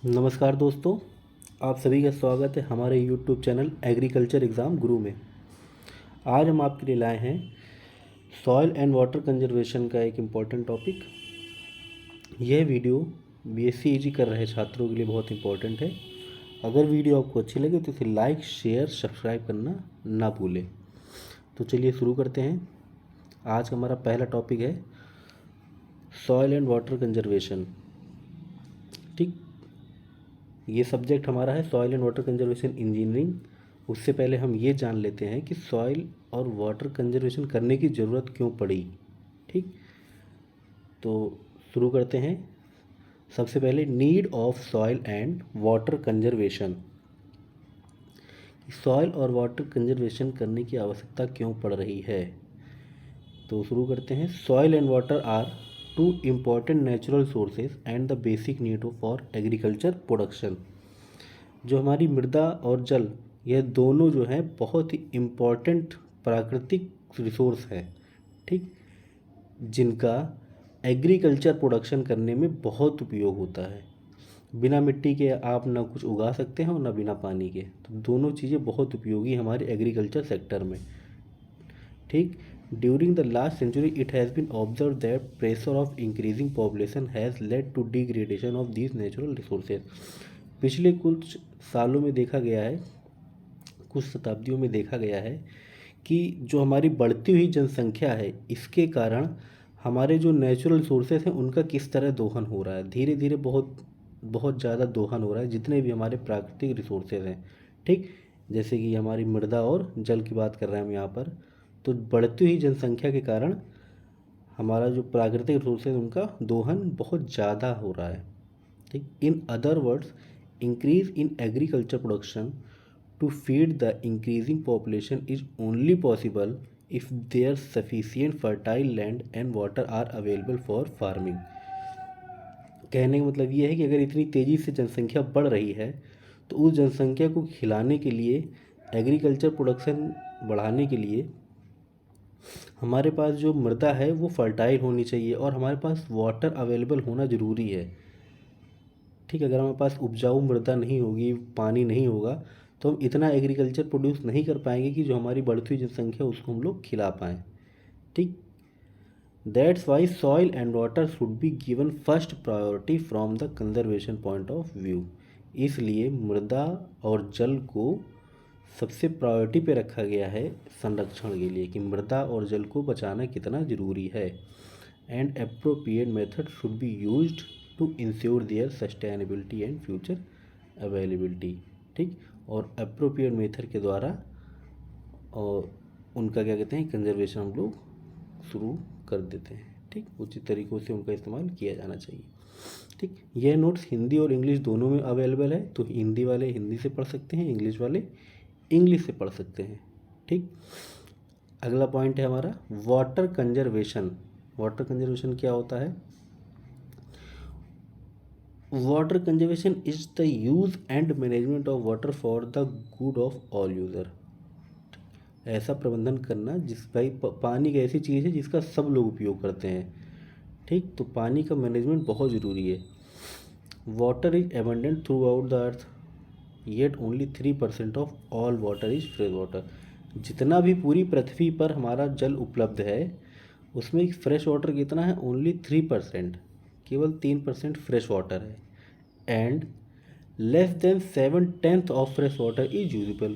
नमस्कार दोस्तों, आप सभी का स्वागत है हमारे यूट्यूब चैनल एग्रीकल्चर एग्ज़ाम गुरु में। आज हम आपके लिए लाए हैं सॉइल एंड वाटर कंजर्वेशन का एक इम्पॉर्टेंट टॉपिक। यह वीडियो बीएससी ईजी कर रहे छात्रों के लिए बहुत इम्पॉर्टेंट है। अगर वीडियो आपको अच्छी लगे तो इसे लाइक, शेयर, सब्सक्राइब करना ना भूलें। तो चलिए शुरू करते हैं। आज का हमारा पहला टॉपिक है सॉइल एंड वाटर कंजर्वेशन। ठीक, ये सब्जेक्ट हमारा है soil and water conservation engineering. उससे पहले हम ये जान लेते हैं कि सॉइल और वाटर कंजर्वेशन करने की ज़रूरत क्यों पड़ी। ठीक, तो शुरू करते हैं। सबसे पहले need of soil and water conservation. Soil और वाटर कंजर्वेशन करने की आवश्यकता क्यों पड़ रही है, तो शुरू करते हैं। Soil and water are two important natural sources and the basic need for agriculture production. जो हमारी मृदा और जल, यह दोनों जो हैं बहुत ही इम्पॉर्टेंट प्राकृतिक रिसोर्स है। ठीक, जिनका एग्रीकल्चर प्रोडक्शन करने में बहुत उपयोग होता है। बिना मिट्टी के आप ना कुछ उगा सकते हैं और ना बिना पानी के, तो दोनों चीज़ें बहुत उपयोगी हमारे एग्रीकल्चर सेक्टर में। ठीक, during the last century it has been observe that pressure of increasing population has led to degradation of these natural resources. पिछले कुछ सालों में देखा गया है, कुछ शताब्दियों में देखा गया है कि जो हमारी बढ़ती हुई जनसंख्या है, इसके कारण हमारे जो नेचुरल रिसोर्सेज हैं उनका किस तरह दोहन हो रहा है। धीरे धीरे बहुत बहुत ज़्यादा दोहन हो रहा है, जितने भी हमारे प्राकृतिक रिसोर्सेज हैं। ठीक, जैसे कि हमारी मृदा और जल की बात कर रहे हैं हम यहाँ पर। तो बढ़ती हुई जनसंख्या के कारण हमारा जो प्राकृतिक रिसोर्सेज उनका दोहन बहुत ज़्यादा हो रहा है। ठीक, in other words increase in agriculture production to feed the increasing population is only possible if there's sufficient fertile land and water are available for farming। कहने का मतलब ये है कि अगर इतनी तेज़ी से जनसंख्या बढ़ रही है तो उस जनसंख्या को खिलाने के लिए, एग्रीकल्चर प्रोडक्शन बढ़ाने के लिए हमारे पास जो मृदा है वो फर्टाइल होनी चाहिए और हमारे पास वाटर अवेलेबल होना ज़रूरी है। ठीक, अगर हमारे पास उपजाऊ मृदा नहीं होगी, पानी नहीं होगा, तो हम इतना एग्रीकल्चर प्रोड्यूस नहीं कर पाएंगे कि जो हमारी बढ़ती हुई जनसंख्या उसको हम लोग खिला पाएँ। ठीक, that's why soil and water should be given first priority from the conservation point of view. इसलिए मृदा और जल को सबसे प्रायोरिटी पे रखा गया है संरक्षण के लिए, कि मृदा और जल को बचाना कितना ज़रूरी है। And appropriate method should be used to ensure their sustainability and future availability. ठीक, और अप्रोप्रिएट मेथड के द्वारा और उनका क्या कहते हैं कंजर्वेशन हम लोग शुरू कर देते हैं। ठीक, उचित तरीक़ों से उनका इस्तेमाल किया जाना चाहिए। ठीक, यह नोट्स हिंदी और इंग्लिश दोनों में अवेलेबल है, तो हिंदी वाले हिंदी से पढ़ सकते हैं, इंग्लिश वाले इंग्लिश से पढ़ सकते हैं। ठीक, अगला पॉइंट है हमारा वाटर कंजर्वेशन। वाटर कंजर्वेशन क्या होता है? Water conservation is the use and management of water for the good of all user. ऐसा प्रबंधन करना जिस भाई पानी एक ऐसी चीज़ है जिसका सब लोग उपयोग करते हैं। ठीक, तो पानी का मैनेजमेंट बहुत ज़रूरी है। Water is abundant through out the earth, yet only 3% of all water is fresh water. जितना भी पूरी पृथ्वी पर हमारा जल उपलब्ध है उसमें फ्रेश वाटर कितना है? ओनली 3%, केवल 3% फ्रेश वाटर है। And less than 7/10 of fresh water is usable,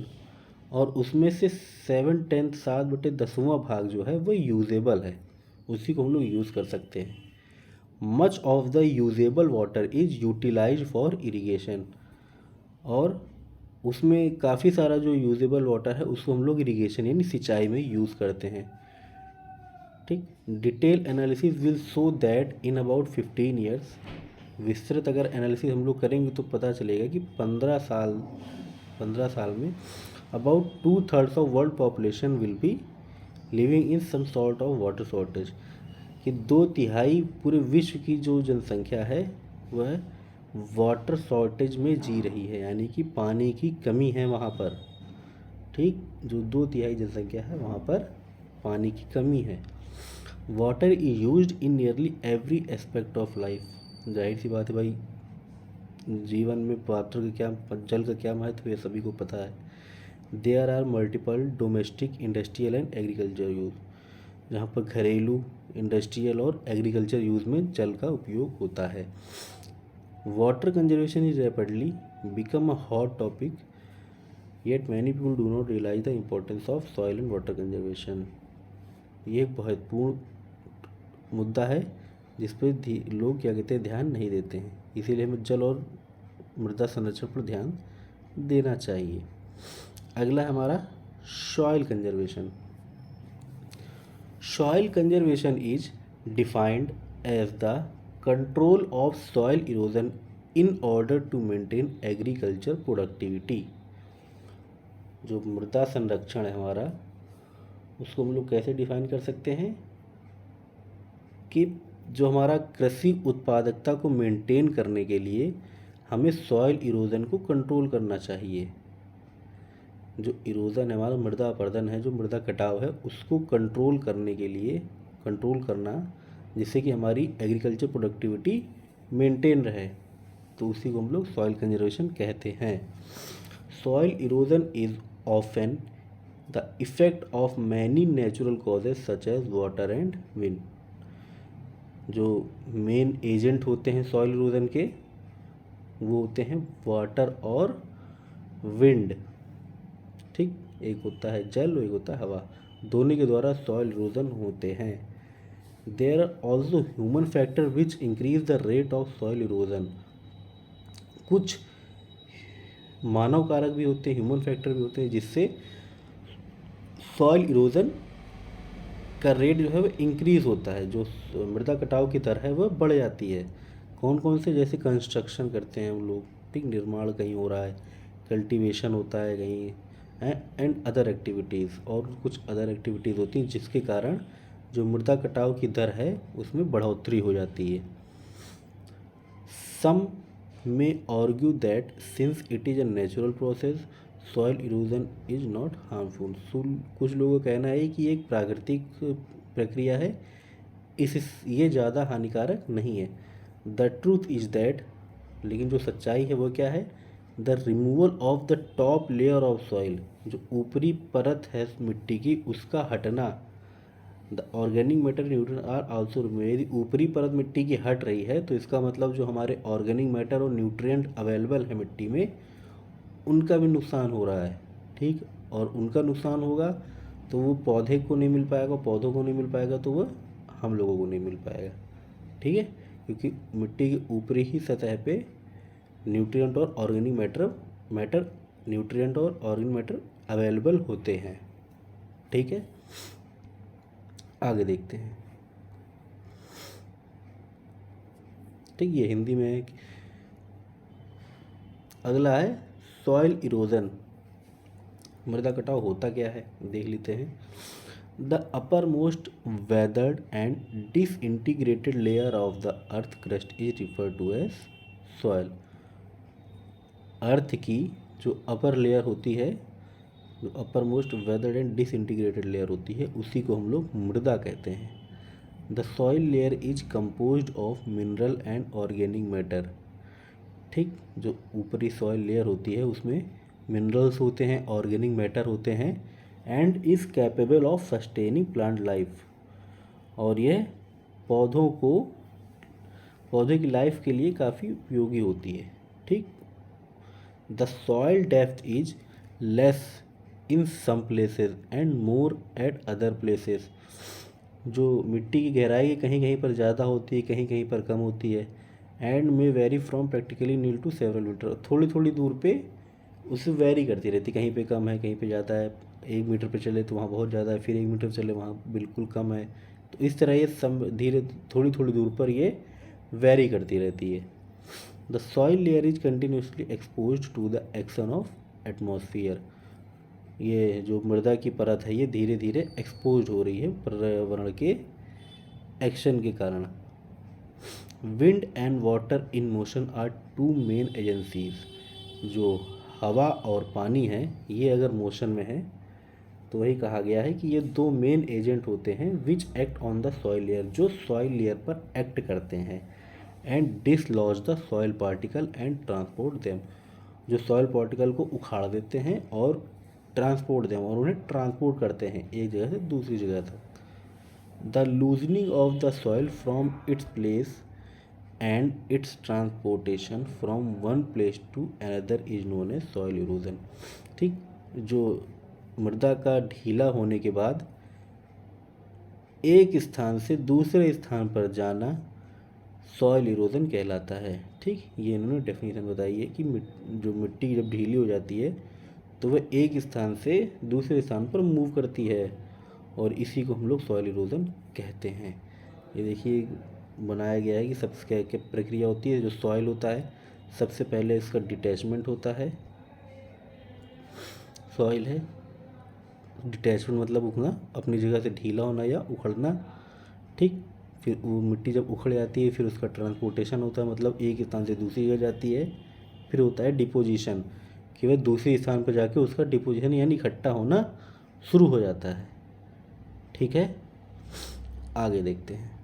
और उसमें से 7/10 7/10वां भाग जो है वो यूजेबल है, उसी को हम लोग यूज़ कर सकते हैं। Much of the usable water is utilize for irrigation, और उसमें काफ़ी सारा जो यूजेबल वाटर है उसको हम लोग इरीगेशन यानी सिंचाई में यूज़ करते हैं। ठीक, detail analysis will show that in about 15 years, विस्तृत अगर एनालिसिस हम लोग करेंगे तो पता चलेगा कि 15 साल में about 2/3 of world population will be living in some sort of water shortage, कि 2/3 पूरे विश्व की जो जनसंख्या है वह वाटर शॉर्टेज में जी रही है, यानी कि पानी की कमी है वहाँ पर। ठीक, जो 2/3 जनसंख्या है वहाँ पर पानी की कमी है। Water is used in nearly every aspect of life. जाहिर सी बात है भाई, जीवन में वाटर का क्या, जल का क्या महत्व है, ये सभी को पता है। There are multiple domestic, industrial and agriculture use, जहाँ पर घरेलू, इंडस्ट्रियल और एग्रीकल्चर यूज़ में जल का उपयोग होता है। Water conservation is rapidly become a hot topic, yet many people do not realise the importance of soil and water conservation. ये एक महत्वपूर्ण मुद्दा है जिस पर लोग क्या कहते हैं, ध्यान नहीं देते हैं, इसीलिए हमें जल और मृदा संरक्षण पर ध्यान देना चाहिए। अगला है हमारा soil conservation. Soil conservation is defined as the control of soil erosion in order to maintain agriculture productivity. जो मृदा संरक्षण है हमारा, उसको हम लोग कैसे डिफाइन कर सकते हैं कि जो हमारा कृषि उत्पादकता को मेंटेन करने के लिए हमें सॉइल इरोजन को कंट्रोल करना चाहिए। जो इरोजन है हमारा, मृदा अपरदन है, जो मृदा कटाव है, उसको कंट्रोल करने के लिए, कंट्रोल करना जिससे कि हमारी एग्रीकल्चर प्रोडक्टिविटी मेंटेन रहे, तो उसी को हम लोग सॉइल कंजर्वेशन कहते हैं। Soil erosion is often the effect of many natural causes such as water and wind. जो मेन एजेंट होते हैं सॉइल इरोजन के, वो होते हैं वाटर और विंड। ठीक, एक होता है जल और एक होता है हवा, दोनों के द्वारा सॉइल इरोजन होते हैं। There are also human factor which increase the rate of soil erosion. कुछ मानव कारक भी होते हैं, ह्यूमन फैक्टर भी होते हैं, जिससे सॉइल इरोजन का रेट जो है वो इंक्रीज होता है, जो मृदा कटाव की दर है वह बढ़ जाती है। कौन कौन से, जैसे कंस्ट्रक्शन करते हैं हम लोग, ठीक, निर्माण कहीं हो रहा है, कल्टीवेशन होता है कहीं, एंड अदर एक्टिविटीज़, और कुछ अदर एक्टिविटीज़ होती हैं जिसके कारण जो मृदा कटाव की दर है उसमें बढ़ोतरी हो जाती है। सम में argue that since it is a natural process soil erosion is not harmful. कुछ लोगों का कहना है कि ये एक प्राकृतिक प्रक्रिया है, ये ज़्यादा हानिकारक नहीं है। द ट्रूथ इज दैट, लेकिन जो सच्चाई है वो क्या है, the removal of the top layer of soil, जो ऊपरी परत है मिट्टी की उसका हटना, the organic matter nutrient are also remove. यदि ऊपरी परत मिट्टी की हट रही है तो इसका मतलब जो हमारे ऑर्गेनिक मैटर और न्यूट्रिएंट अवेलेबल है मिट्टी में, उनका भी नुकसान हो रहा है। ठीक, और उनका नुकसान होगा तो वो पौधे को नहीं मिल पाएगा, पौधों को नहीं मिल पाएगा तो वह हम लोगों को नहीं मिल पाएगा। ठीक है, क्योंकि मिट्टी की ऊपरी ही सतह पे न्यूट्रिएंट और ऑर्गेनिक मैटर न्यूट्रिएंट और ऑर्गेनिक मैटर अवेलेबल होते हैं। ठीक है, आगे देखते हैं। ठीक, ये हिंदी में है। अगला है सॉइल इरोजन। मृदा कटाव होता क्या है देख लेते हैं। The upper most weathered and disintegrated layer of the earth crust is refer to as soil. Earth की जो अपर लेयर होती है, जो upper most weathered and disintegrated layer होती है, उसी को हम लोग मृदा कहते हैं। The soil layer is composed of mineral and organic matter. ठीक, जो ऊपरी सॉइल लेयर होती है उसमें मिनरल्स होते हैं, ऑर्गेनिक मैटर होते हैं, and is capable of sustaining plant life, और यह पौधे की लाइफ के लिए काफ़ी उपयोगी होती है। ठीक, the soil depth is less in some places and more at other places. जो मिट्टी की गहराई कहीं कहीं पर ज़्यादा होती है, कहीं कहीं पर कम होती है, and may vary from practically nil to several metre. थोड़ी थोड़ी दूर पे उससे वेरी करती रहती, कहीं पे कम है, कहीं पे ज़्यादा है। 1 मीटर पे चले तो वहाँ बहुत ज़्यादा है, फिर 1 मीटर चले वहाँ बिल्कुल कम है। तो इस तरह ये थोड़ी थोड़ी दूर पर ये वेरी करती रहती है। The soil layer is continuously expose to the action of atmosphere. ये जो मृदा की परत है ये धीरे धीरे एक्सपोज हो रही है पर्यावरण के एक्शन के कारण। Wind and water in motion are two main agencies. जो हवा और पानी है ये अगर मोशन में है तो वही कहा गया है कि ये 2 मेन एजेंट होते हैं which act on the soil layer, जो सॉइल लेयर पर एक्ट करते हैं। And dislodge the soil particle and transport them, जो सॉइल पार्टिकल को उखाड़ देते हैं और ट्रांसपोर्ट देम, और उन्हें ट्रांसपोर्ट करते हैं एक जगह से दूसरी जगह तक। The loosening of the soil from its place and its transportation from one place to another is known as soil erosion. ठीक, जो मृदा का ढीला होने के बाद एक स्थान से दूसरे स्थान पर जाना सॉइल इरोजन कहलाता है। ठीक, ये इन्होंने डेफिनेशन बताई है कि जो मिट्टी जब ढीली हो जाती है तो वह एक स्थान से दूसरे स्थान पर मूव करती है, और इसी को हम लोग सॉइल इरोजन कहते हैं। ये देखिए बनाया गया है कि सबसे क्या क्या प्रक्रिया होती है। जो सॉइल होता है, सबसे पहले इसका डिटैचमेंट होता है, सॉइल है, डिटैचमेंट मतलब उखड़ना, अपनी जगह से ढीला होना या उखड़ना। ठीक, फिर वो मिट्टी जब उखड़ जाती है फिर उसका ट्रांसपोर्टेशन होता है, मतलब एक स्थान से दूसरी जगह जाती है। फिर होता है डिपोजिशन, कि वह दूसरे स्थान पर जाके उसका डिपोजिशन यानी इकट्ठा होना शुरू हो जाता है। ठीक है, आगे देखते हैं।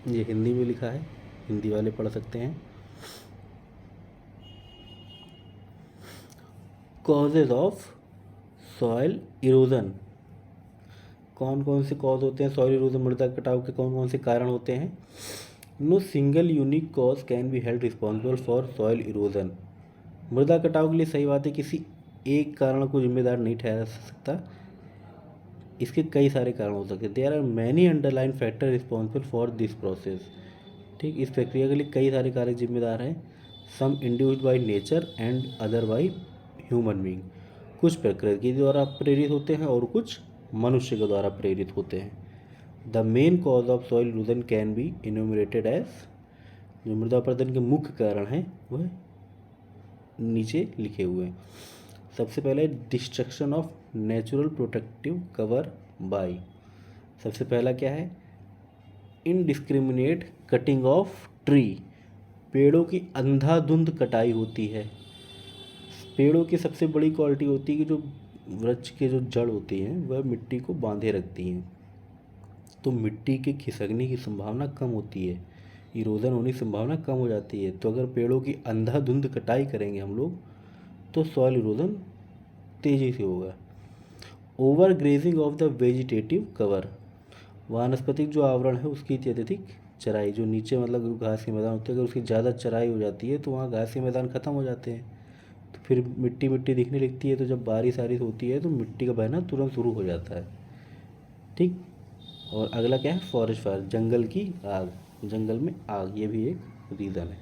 ये हिंदी में लिखा है, हिंदी वाले पढ़ सकते हैं। कॉजेज ऑफ सॉइल इरोजन, कौन कौन से कॉज होते हैं सॉइल इरोजन, मृदा कटाव के कौन कौन से कारण होते हैं। No single unique cause can be held responsible for soil erosion. मृदा कटाव के लिए सही बात है किसी एक कारण को जिम्मेदार नहीं ठहरा सकता, इसके कई सारे कारण हो सकते हैं। There are many underline factor responsible for this process. ठीक, इस प्रक्रिया के लिए कई सारे कारक जिम्मेदार हैं। Some induced by nature and other by human being, कुछ प्रकृति द्वारा प्रेरित होते हैं और कुछ मनुष्य के द्वारा प्रेरित होते हैं। The main cause of soil erosion can be enumerated as, जो मृदा अपरदन के मुख्य कारण हैं वह नीचे लिखे हुए हैं। सबसे पहले destruction of natural protective cover by, सबसे पहला क्या है, इनडिस्क्रिमिनेट कटिंग ऑफ ट्री, पेड़ों की अंधाधुंध कटाई होती है। पेड़ों की सबसे बड़ी क्वालिटी होती है कि जो वृक्ष के जो जड़ होती हैं वह मिट्टी को बांधे रखती हैं, तो मिट्टी के खिसकने की संभावना कम होती है, इरोजन होने की संभावना कम हो जाती है। तो अगर पेड़ों की अंधाधुंध कटाई करेंगे हम लोग तो सॉइल इरोजन तेज़ी से होगा। Over grazing of the vegetative cover, वानस्पतिक जो आवरण है उसकी अत्यधिक चराई, जो नीचे मतलब घास के मैदान होते हैं, अगर उसकी ज़्यादा चराई हो जाती है तो वहाँ घास के मैदान ख़त्म हो जाते हैं, तो फिर मिट्टी मिट्टी दिखने लगती है। तो जब बारिश आरिश होती है तो मिट्टी का बहना तुरंत शुरू हो जाता है। ठीक, और अगला क्या है, फॉरेस्ट फायर, जंगल की आग, जंगल में आग, ये भी एक रीज़न है।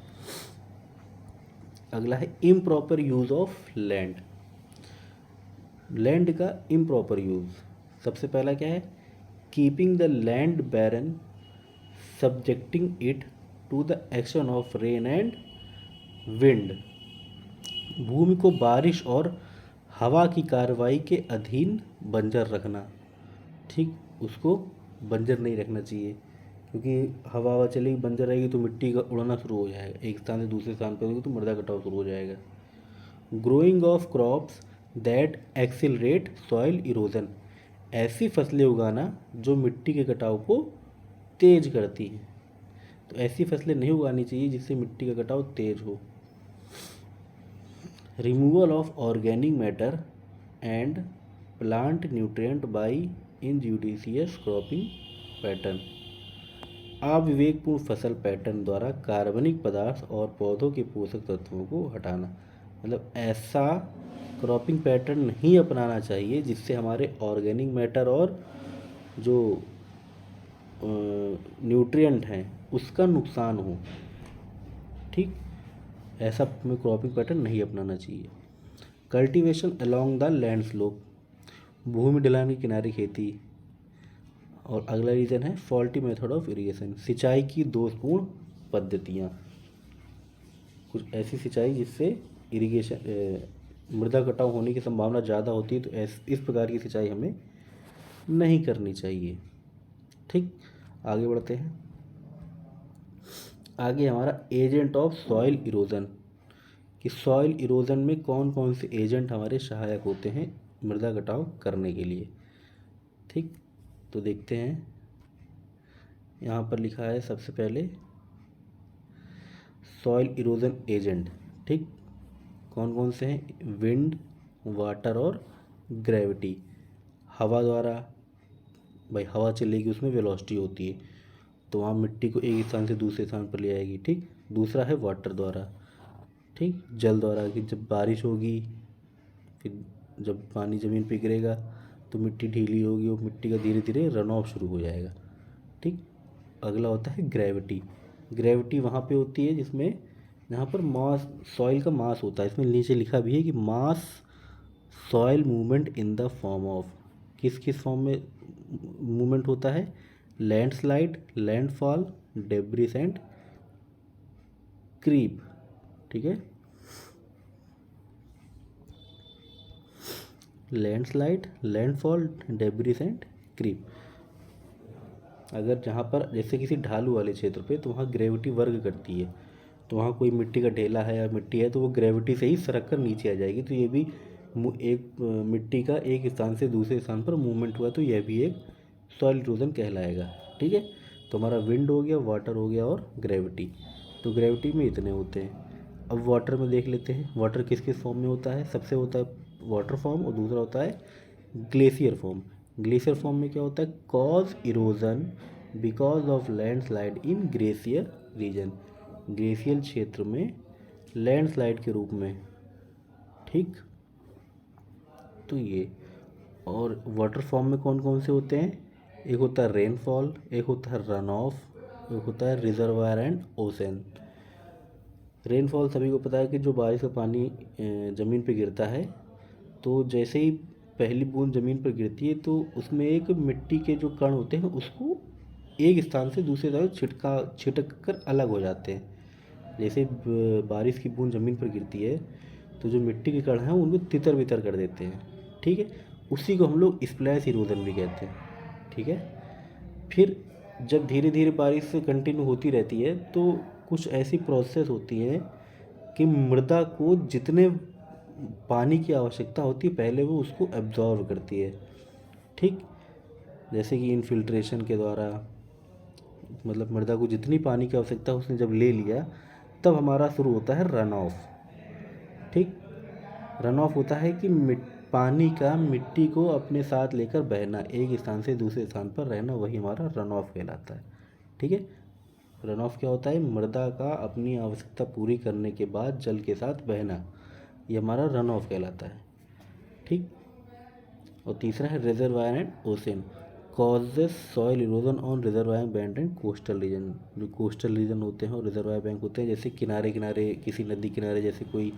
अगला है improper use of land, land का इम्प्रॉपर यूज़। सबसे पहला क्या है, keeping the land barren, subjecting it to the action of rain and wind, भूमि को बारिश और हवा की कार्रवाई के अधीन बंजर रखना। ठीक, उसको बंजर नहीं रखना चाहिए, क्योंकि हवा चलेगी बंजर रहेगी तो मिट्टी का उड़ना शुरू हो जाएगा, एक स्थान से दूसरे स्थान पर होगी तो मृदा कटाव शुरू हो जाएगा। Growing of crops that accelerate soil erosion, ऐसी फसलें उगाना जो मिट्टी के कटाव को तेज करती हैं, तो ऐसी फसलें नहीं उगानी चाहिए जिससे मिट्टी का कटाव तेज हो। Removal of organic matter and plant nutrient by injudicious cropping pattern, अविवेकपूर्ण फसल पैटर्न द्वारा कार्बनिक पदार्थ और पौधों के पोषक तत्वों को हटाना, मतलब ऐसा क्रॉपिंग पैटर्न नहीं अपनाना चाहिए जिससे हमारे ऑर्गेनिक मैटर और जो न्यूट्रिएंट हैं उसका नुकसान हो। ठीक, ऐसा हमें क्रॉपिंग पैटर्न नहीं अपनाना चाहिए। Cultivation along the land slope, भूमि ढलान के किनारे खेती। और अगला रीज़न है फॉल्टी मेथड ऑफ इरिगेशन, सिंचाई की दोषपूर्ण पद्धतियाँ, कुछ ऐसी सिंचाई जिससे इरिगेशन मृदा कटाव होने की संभावना ज़्यादा होती है, तो इस प्रकार की सिंचाई हमें नहीं करनी चाहिए। ठीक, आगे बढ़ते हैं। आगे हमारा एजेंट ऑफ सॉइल इरोजन, कि सॉइल इरोजन में कौन कौन से एजेंट हमारे सहायक होते हैं मृदा कटाव करने के लिए। ठीक, तो देखते हैं। यहाँ पर लिखा है सबसे पहले सॉइल इरोजन एजेंट। ठीक, कौन कौन से हैं? विंड, वाटर और ग्रेविटी। हवा द्वारा, भाई हवा चलेगी उसमें वेलोसिटी होती है, तो वहाँ मिट्टी को एक स्थान से दूसरे स्थान पर ले आएगी। ठीक, दूसरा है वाटर द्वारा। ठीक, जल द्वारा, कि जब बारिश होगी, फिर जब पानी ज़मीन पे गिरेगा तो मिट्टी ढीली होगी और मिट्टी का धीरे धीरे रन ऑफ शुरू हो जाएगा। ठीक, अगला होता है ग्रेविटी। ग्रेविटी वहाँ पे होती है जिसमें, जहाँ पर मास, सॉइल का मास होता है। इसमें नीचे लिखा भी है कि mass soil movement in the form of, किस किस फॉर्म में मूवमेंट होता है? Landslide, landfall, debris and creep. ठीक है, landslide, landfall, debris and creep. अगर जहाँ पर जैसे किसी ढालू वाले क्षेत्र पे, तो वहाँ ग्रेविटी वर्क करती है, तो वहाँ कोई मिट्टी का ढेला है या मिट्टी है तो वो ग्रेविटी से ही सरक कर नीचे आ जाएगी। तो ये भी एक मिट्टी का एक स्थान से दूसरे स्थान पर मूवमेंट हुआ, तो यह भी एक सॉइल इरोजन कहलाएगा। ठीक है, तो हमारा विंड हो गया, वाटर हो गया और ग्रेविटी। तो ग्रेविटी में इतने होते हैं। अब वाटर में देख लेते हैं, वाटर किस किस फॉर्म में होता है। सबसे होता है वाटर फॉर्म और दूसरा होता है ग्लेशियर फॉर्म। ग्लेशियर फॉर्म में क्या होता है? Cause erosion because of landslide in glacier region, glacial क्षेत्र में लैंडस्लाइड के रूप में। ठीक, तो ये, और वाटर फॉर्म में कौन कौन से होते हैं? एक होता है रेनफॉल, एक होता है रन ऑफ, एक होता है रिजर्वायर एंड ओशन। रेनफॉल सभी को पता है कि जो बारिश का पानी ज़मीन पे गिरता है, तो जैसे ही पहली बूंद ज़मीन पर गिरती है तो उसमें एक मिट्टी के जो कण होते हैं उसको एक स्थान से दूसरे स्थान छिटक कर अलग हो जाते हैं। जैसे बारिश की बूंद ज़मीन पर गिरती है तो जो मिट्टी के कण हैं उनको तितर बितर कर देते हैं। ठीक है, उसी को हम लोग स्प्लैश इरोजन भी कहते हैं। ठीक है, फिर जब धीरे धीरे बारिश कंटिन्यू होती रहती है तो कुछ ऐसी प्रोसेस होती है कि मृदा को जितने पानी की आवश्यकता होती है पहले वो उसको एब्जॉर्व करती है। ठीक, जैसे कि इनफिल्ट्रेशन के द्वारा, मतलब मृदा को जितनी पानी की आवश्यकता उसने जब ले लिया, तब हमारा शुरू होता है रन ऑफ। ठीक, रन ऑफ होता है कि पानी का मिट्टी को अपने साथ लेकर बहना, एक स्थान से दूसरे स्थान पर रहना, वही हमारा रन ऑफ कहलाता है। ठीक है, रन ऑफ क्या होता है? मृदा का अपनी आवश्यकता पूरी करने के बाद जल के साथ बहना, ये हमारा रन ऑफ कहलाता है। ठीक, और तीसरा है reservoir and ocean. Causes soil erosion on reservoir bank and coastal region. जो कोस्टल रीजन होते हैं और रिजर्वायर बैंक होते हैं, जैसे किनारे किनारे, किसी नदी किनारे जैसे कोई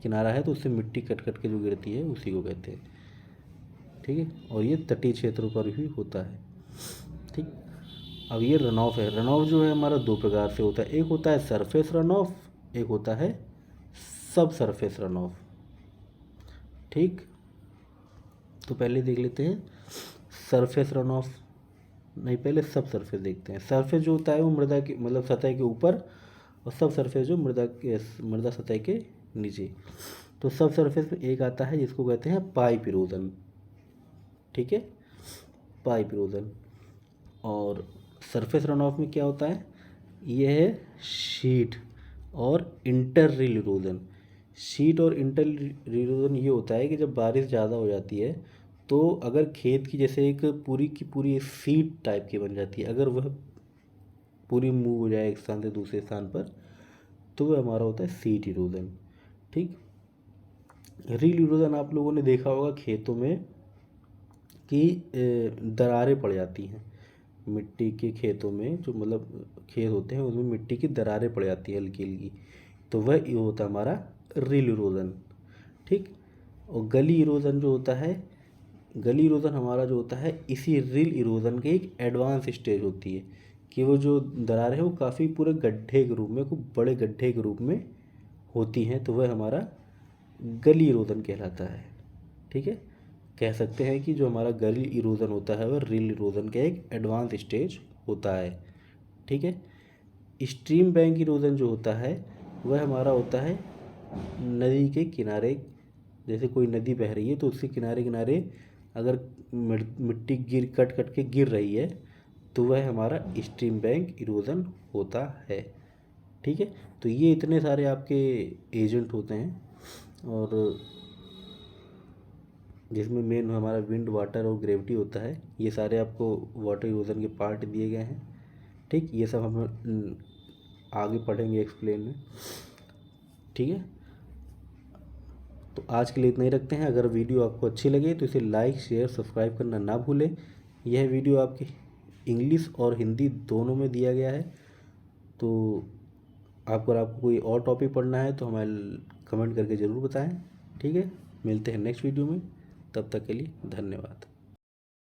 किनारा है तो उससे मिट्टी कट कट के जो गिरती है उसी को कहते हैं। ठीक है, और ये तटीय क्षेत्रों पर भी होता है। ठीक, अब ये रन ऑफ है। रन ऑफ जो है हमारा दो प्रकार से होता है, एक होता है सरफेस रन ऑफ, एक होता है सब सरफेस रन ऑफ। ठीक, तो पहले देख लेते हैं सरफेस रन ऑफ, नहीं पहले सब सरफेस देखते हैं। सरफेस जो होता है वो मृदा की, मतलब सतह के ऊपर, और सब सरफेस जो मृदा सतह के नीचे। तो सब सरफेस में एक आता है जिसको कहते हैं पाइप इरोजन। ठीक है, पाइप इरोजन। और सरफेस रन ऑफ में क्या होता है? यह है शीट और इंटररिल इरोजन। शीट और इंटररिल इरोजन ये होता है कि जब बारिश ज़्यादा हो जाती है तो अगर खेत की जैसे एक पूरी की पूरी एक सीट टाइप की बन जाती है, अगर वह पूरी मूव हो जाए एक स्थान से दूसरे स्थान पर, तो वह हमारा होता है सीट इरोजन। ठीक, रील इरोजन आप लोगों ने देखा होगा खेतों में कि दरारें पड़ जाती हैं। मिट्टी के खेतों में जो, मतलब खेत होते हैं उसमें मिट्टी की दरारें पड़ जाती है हल्की हल्की, तो वह ये होता है हमारा रील इरोजन। ठीक, और गली इरोजन जो होता है, गली इरोजन हमारा जो होता है इसी रील इरोजन की एक एडवांस स्टेज होती है कि वो जो दरारें हैं वो काफ़ी पूरे गड्ढे के रूप में, खूब बड़े गड्ढे के रूप में होती हैं, तो वह हमारा गली इरोजन कहलाता है। ठीक है, कह सकते हैं कि जो हमारा गली इरोजन होता है वह रील इरोजन का एक एडवांस स्टेज होता है। ठीक है, स्ट्रीम बैंक इरोजन जो होता है वह हमारा होता है नदी के किनारे, जैसे कोई नदी बह रही है तो उसके किनारे किनारे अगर मिट्टी कट कट के गिर रही है तो वह हमारा स्ट्रीम बैंक इरोजन होता है। ठीक है, तो ये इतने सारे आपके एजेंट होते हैं, और जिसमें मेन हमारा विंड, वाटर और ग्रेविटी होता है। ये सारे आपको वाटर इरोजन के पार्ट दिए गए हैं। ठीक, ये सब हम आगे पढ़ेंगे एक्सप्लेन में। ठीक है, तो आज के लिए इतना ही रखते हैं। अगर वीडियो आपको अच्छी लगे तो इसे लाइक, शेयर, सब्सक्राइब करना ना भूलें। यह वीडियो आपकी इंग्लिश और हिंदी दोनों में दिया गया है। तो अगर आपको कोई और टॉपिक पढ़ना है तो हमें कमेंट करके ज़रूर बताएं। ठीक है, मिलते हैं नेक्स्ट वीडियो में, तब तक के लिए धन्यवाद।